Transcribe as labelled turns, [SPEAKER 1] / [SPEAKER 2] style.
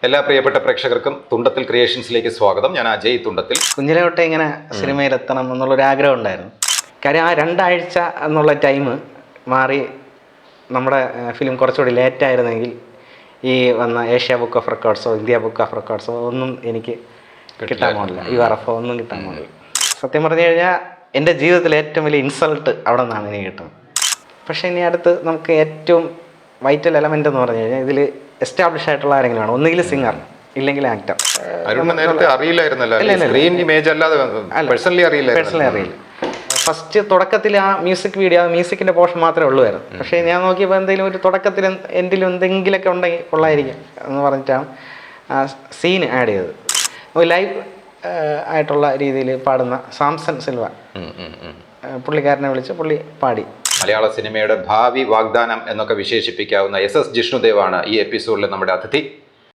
[SPEAKER 1] എല്ലാ പ്രിയപ്പെട്ട പ്രേക്ഷകർക്കും തുണ്ടത്തിൽ ക്രിയേഷൻസിലേക്ക് സ്വാഗതം. ഞാൻ അജയ് തുണ്ടത്തിൽ.
[SPEAKER 2] കുഞ്ഞിലെ തൊട്ടേ ഇങ്ങനെ സിനിമയിലെത്തണം എന്നുള്ളൊരു ആഗ്രഹം ഉണ്ടായിരുന്നു. കാര്യം ആ 2 ആഴ്ച എന്നുള്ള ടൈം മാറി നമ്മുടെ ഫിലിം കുറച്ചുകൂടി ലേറ്റായിരുന്നെങ്കിൽ ഈ വന്ന ഏഷ്യ ബുക്ക് ഓഫ് റെക്കോർഡ്സോ ഇന്ത്യ ബുക്ക് ഓഫ് റെക്കോർഡ്സോ ഒന്നും എനിക്ക് കിട്ടാൻ പോകില്ല. URFO ഒന്നും കിട്ടാൻ പോകില്ല. സത്യം പറഞ്ഞു കഴിഞ്ഞാൽ എൻ്റെ ജീവിതത്തിലെ ഏറ്റവും വലിയ ഇൻസൾട്ട് അവിടെ നിന്നാണ് എനിക്ക് കിട്ടുന്നത്. പക്ഷേ ഇനി അടുത്ത് നമുക്ക് ഏറ്റവും വൈറ്റൽ എലമെൻ്റ് എന്ന് പറഞ്ഞു കഴിഞ്ഞാൽ ഇതിൽ എസ്റ്റാബ്ലിഷ് ആയിട്ടുള്ള ആരെങ്കിലും ആണ്. ഒന്നുകിൽ സിംഗർ, ഇല്ലെങ്കിൽ ആക്ടർ.
[SPEAKER 1] നേരത്തെ അറിയില്ലായിരുന്നല്ലോ, സ്ക്രീൻ ഇമേജ് അല്ലാതെ പേഴ്സണലി അറിയില്ല.
[SPEAKER 2] ഫസ്റ്റ് തുടക്കത്തിൽ ആ മ്യൂസിക്കിൻ്റെ പോർഷൻ മാത്രമേ ഉള്ളുവായിരുന്നു. പക്ഷേ ഞാൻ നോക്കിയപ്പോൾ എന്തെങ്കിലും ഒരു തുടക്കത്തിൽ എന്തെങ്കിലും എന്തെങ്കിലുമൊക്കെ ഉണ്ടെങ്കിൽ കൊള്ളായിരിക്കും എന്ന് പറഞ്ഞിട്ടാണ് ആ സീൻ ആഡ് ചെയ്തത്. ലൈവ് ആയിട്ടുള്ള രീതിയിൽ പാടുന്ന സാംസൺ സിൽവ പുള്ളിക്കാരനെ വിളിച്ച് പുള്ളി പാടി.
[SPEAKER 1] മലയാള സിനിമയുടെ ഭാവി വാഗ്ദാനം എന്നൊക്കെ വിശേഷിപ്പിക്കാവുന്ന SS ജിഷ്ണുദേവാണ് ഈ എപ്പിസോഡിൽ നമ്മുടെ അതിഥി.